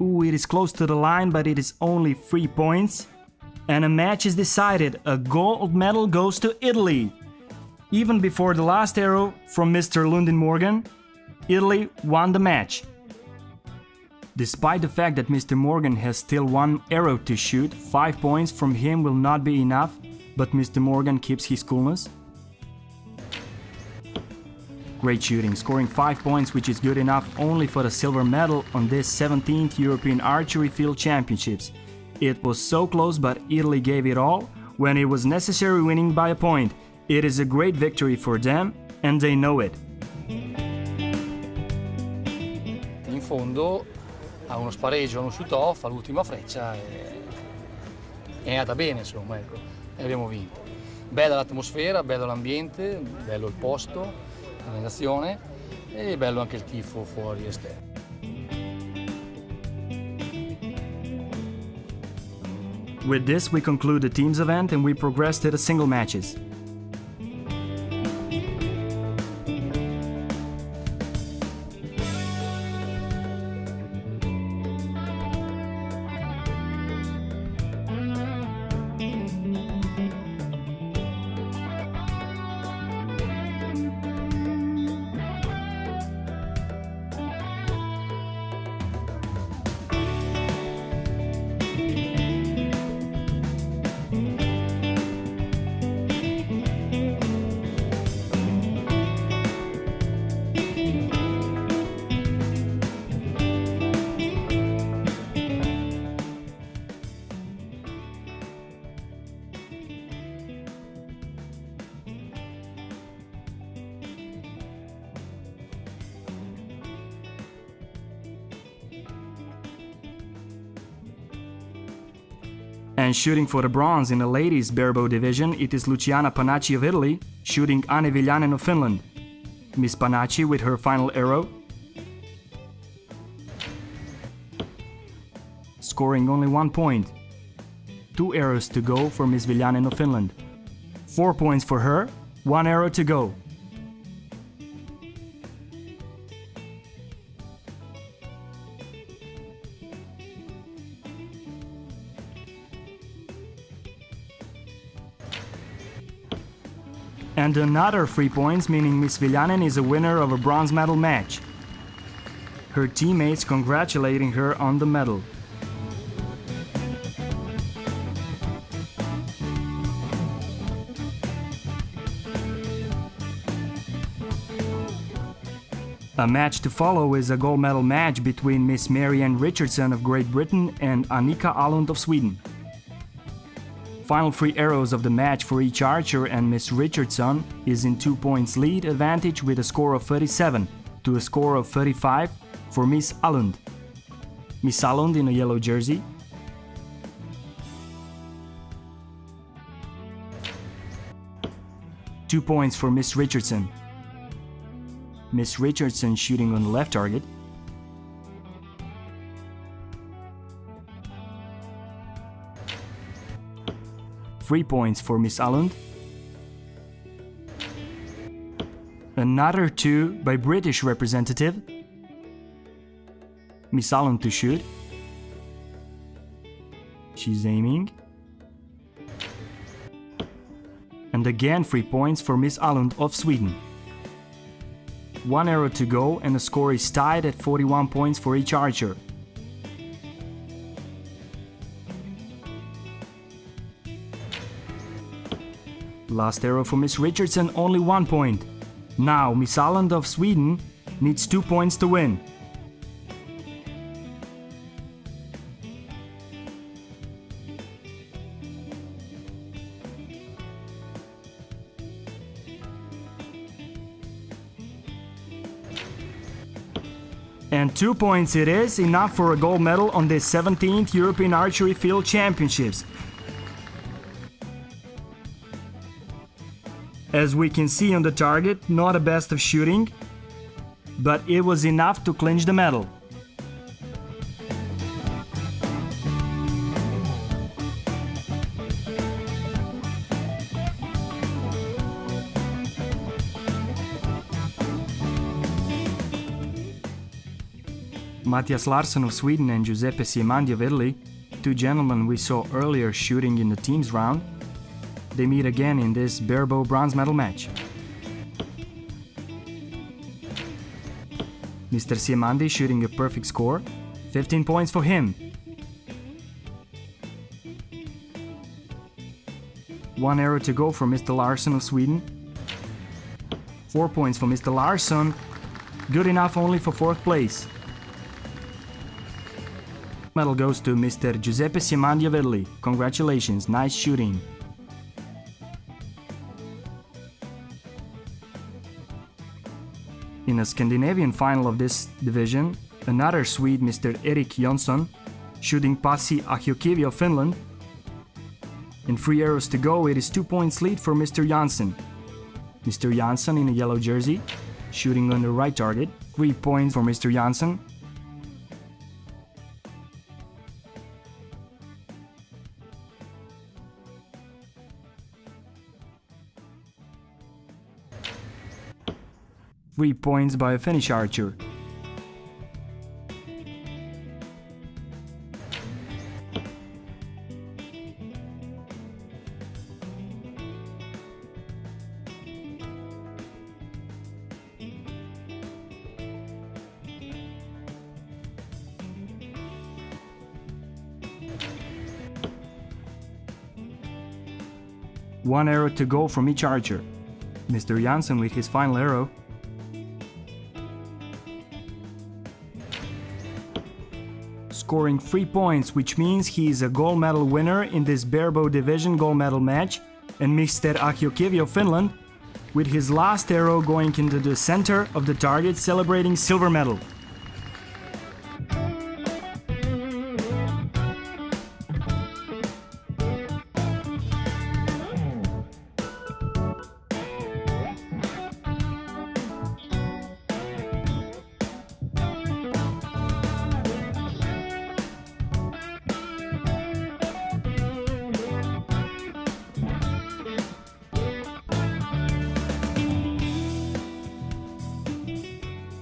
Ooh, it is close to the line, but it is only 3 points. And a match is decided. A gold medal goes to Italy. Even before the last arrow from Mr. Lundin Morgan, Italy won the match. Despite the fact that Mr. Morgan has still 1 arrow to shoot, 5 points from him will not be enough, but Mr. Morgan keeps his coolness. Great shooting, scoring 5 points, which is good enough only for the silver medal on this 17th European Archery Field Championships. It was so close, but Italy gave it all when it was necessary, winning by a point. It is a great victory for them, and they know it. In fondo a uno spareggio, a uno shoot-off, all'ultima freccia è andata bene, insomma, ecco, e abbiamo vinto. Bella l'atmosfera, bello l'ambiente, bello il posto, l'organizzazione e bello anche il tifo fuori e esterno. With this we conclude the teams event and we progress to the single matches. And shooting for the bronze in the ladies barebow division, it is Luciana Panacci of Italy, shooting Anne Viljanen of Finland. Miss Panacci with her final arrow. Scoring only 1 point. 2 arrows to go for Miss Viljanen of Finland. 4 points for her, 1 arrow to go. And another 3 points, meaning Miss Viljanen is a winner of a bronze medal match. Her teammates congratulating her on the medal. A match to follow is a gold medal match between Miss Marianne Richardson of Great Britain and Annika Alund of Sweden. Final 3 arrows of the match for each archer, and Miss Richardson is in 2 points lead advantage with a score of 37 to a score of 35 for Miss Alund. Miss Alund in a yellow jersey. Two points for Miss Richardson. Miss Richardson shooting on the left target. Three points for Miss Alund. Another 2 by British representative. Miss Alund to shoot. She's aiming. And again 3 points for Miss Alund of Sweden. 1 arrow to go and the score is tied at 41 points for each archer. Last arrow for Miss Richardson, only 1 point. Now Miss Alund of Sweden needs 2 points to win. And 2 points it is, enough for a gold medal on the 17th European Archery Field Championships. As we can see on the target, not a best of shooting, but it was enough to clinch the medal. Mattias Larsson of Sweden and Giuseppe Siemandi of Italy, two gentlemen we saw earlier shooting in the teams round, they meet again in this barebow bronze medal match. Mr. Siemandi shooting a perfect score, 15 points for him. One arrow to go for Mr. Larsson of Sweden. 4 points for Mr. Larsson, good enough only for 4th place. Medal goes to Mr. Giuseppe Siemandi of Italy. Congratulations, nice shooting. In a Scandinavian final of this division, another Swede, Mr. Erik Jönsson, shooting Pasi Ahjokivia of Finland. In 3 arrows to go, it is 2 points lead for Mr. Jönsson. Mr. Jönsson in a yellow jersey, shooting on the right target. 3 points for Mr. Jönsson. Three points by a Finnish archer. One arrow to go from each archer. Mr. Jönsson with his final arrow. Scoring 3 points, which means he is a gold medal winner in this barebow division gold medal match. And Mr. Ahjokivia of Finland with his last arrow going into the center of the target, celebrating silver medal.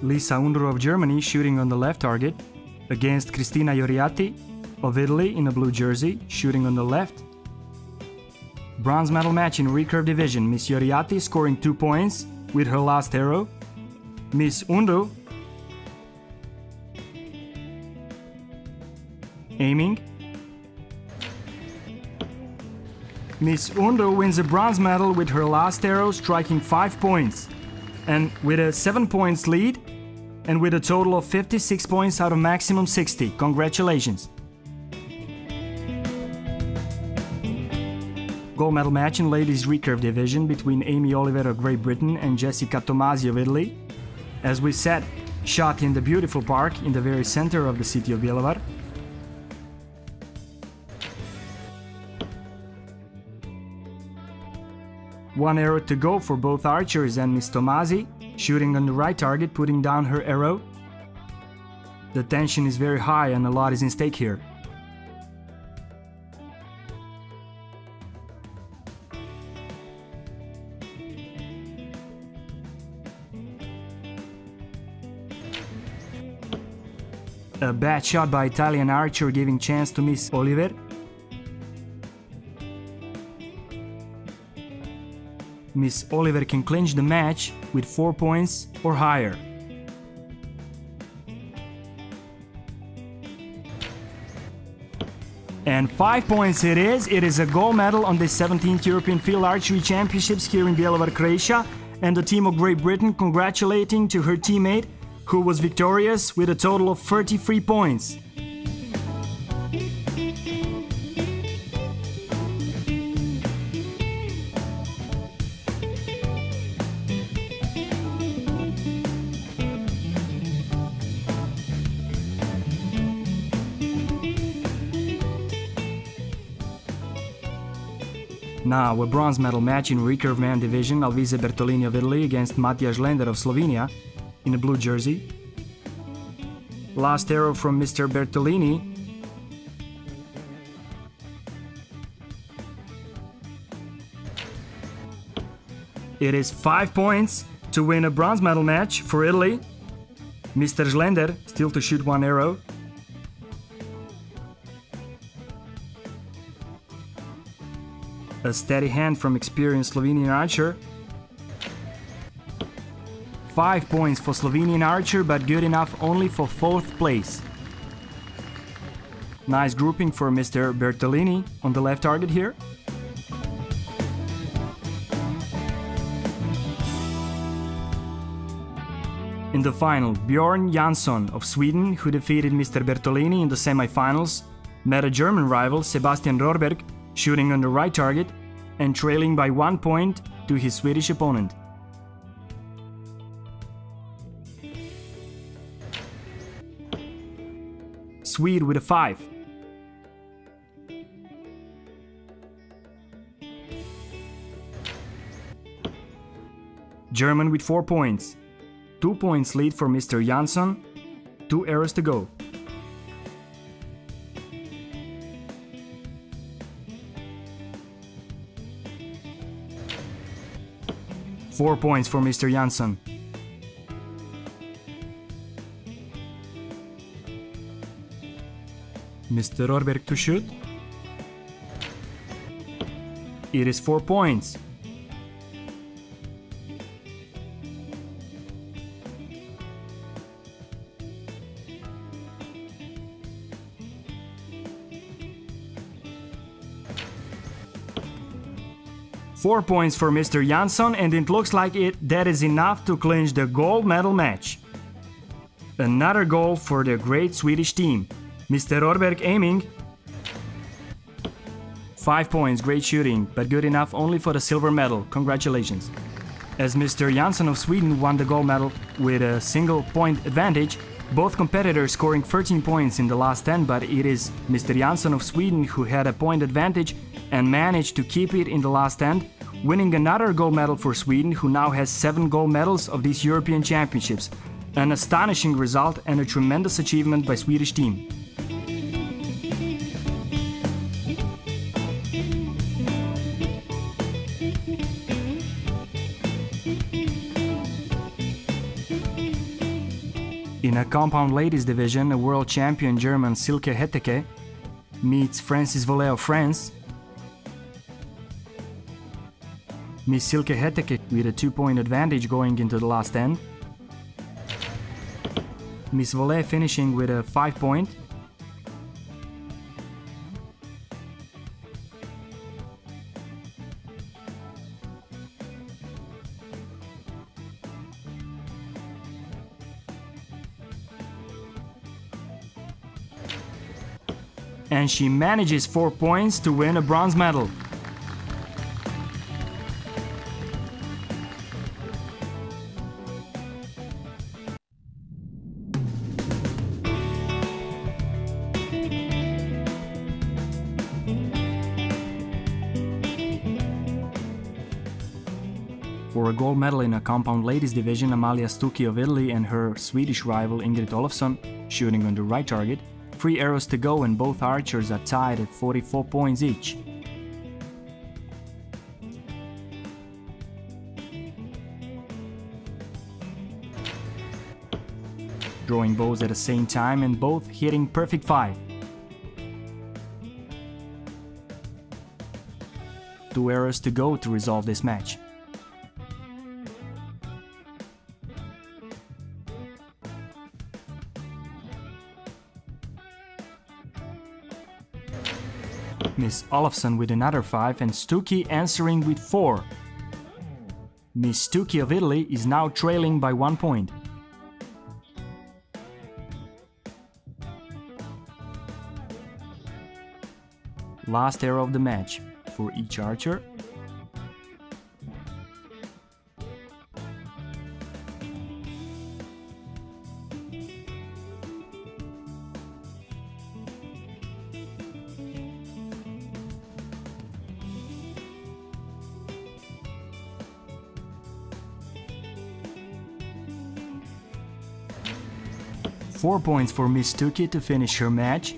Lisa Undro of Germany shooting on the left target against Cristina Ioriatti of Italy in a blue jersey, shooting on the left. Bronze medal match in recurve division, Miss Ioriatti scoring 2 points with her last arrow. Miss Undro aiming. Miss Undro wins a bronze medal with her last arrow, striking 5 points. And with a 7 points lead, and with a total of 56 points out of maximum 60. Congratulations! Gold medal match in ladies recurve division between Amy Oliver of Great Britain and Jessica Tomasi of Italy. As we said, shot in the beautiful park in the very center of the city of Bjelovar. One arrow to go for both archers, and Miss Tomasi shooting on the right target, putting down her arrow. The tension is very high and a lot is in stake here. A bad shot by Italian archer giving chance to Miss Oliver. Miss Oliver can clinch the match with 4 points or higher. And 5 points it is. It is a gold medal on the 17th European Field Archery Championships here in Bjelovar, Croatia. And the team of Great Britain congratulating to her teammate, who was victorious with a total of 33 points. Now, a bronze medal match in recurve man division, Alvise Bertolini of Italy against Matija Žlender of Slovenia in a blue jersey. Last arrow from Mr. Bertolini. It is 5 points to win a bronze medal match for Italy. Mr. Slender still to shoot one arrow. A steady hand from experienced Slovenian archer. 5 points for Slovenian archer, but good enough only for 4th place. Nice grouping for Mr. Bertolini on the left target here. In the final, Bjorn Jansson of Sweden, who defeated Mr. Bertolini in the semi-finals, met a German rival, Sebastian Rorberg, shooting on the right target and trailing by 1 point to his Swedish opponent. Swede with a 5. German with 4 points. 2 points lead for Mr. Jansson. 2 arrows to go. Four points for Mr. Jansson. Mr. Rorberg to shoot. It is 4 points. Four points for Mr. Jansson, and it looks like that is enough to clinch the gold medal match. Another goal for the great Swedish team. Mr. Rorberg aiming. 5 points, great shooting, but good enough only for the silver medal. Congratulations. As Mr. Jansson of Sweden won the gold medal with a single point advantage, both competitors scoring 13 points in the last 10, but it is Mr. Jansson of Sweden who had a point advantage and managed to keep it in the last end, winning another gold medal for Sweden, who now has 7 gold medals of these European Championships. An astonishing result and a tremendous achievement by Swedish team. In a compound ladies division, a world champion German Silke Hetteke meets Francis Vollet of France. Miss Silke Hetteke with a 2-point advantage going into the last end. Miss Vollet finishing with a 5-point. And she manages 4 points to win a bronze medal. For a gold medal in a compound ladies division, Amalia Stucchi of Italy and her Swedish rival Ingrid Olofsson shooting on the right target. 3 arrows to go and both archers are tied at 44 points each. Drawing bows at the same time and both hitting perfect 5. 2 arrows to go to resolve this match. Miss Olofsson with another 5 and Stucchi answering with 4. Miss Stucchi of Italy is now trailing by 1 point. Last arrow of the match for each archer. Four points for Miss Stucchi to finish her match.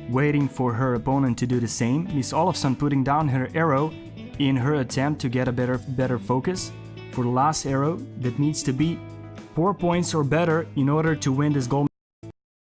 Waiting for her opponent to do the same, Miss Olofsson putting down her arrow in her attempt to get a better focus for the last arrow that needs to be 4 points or better in order to win this gold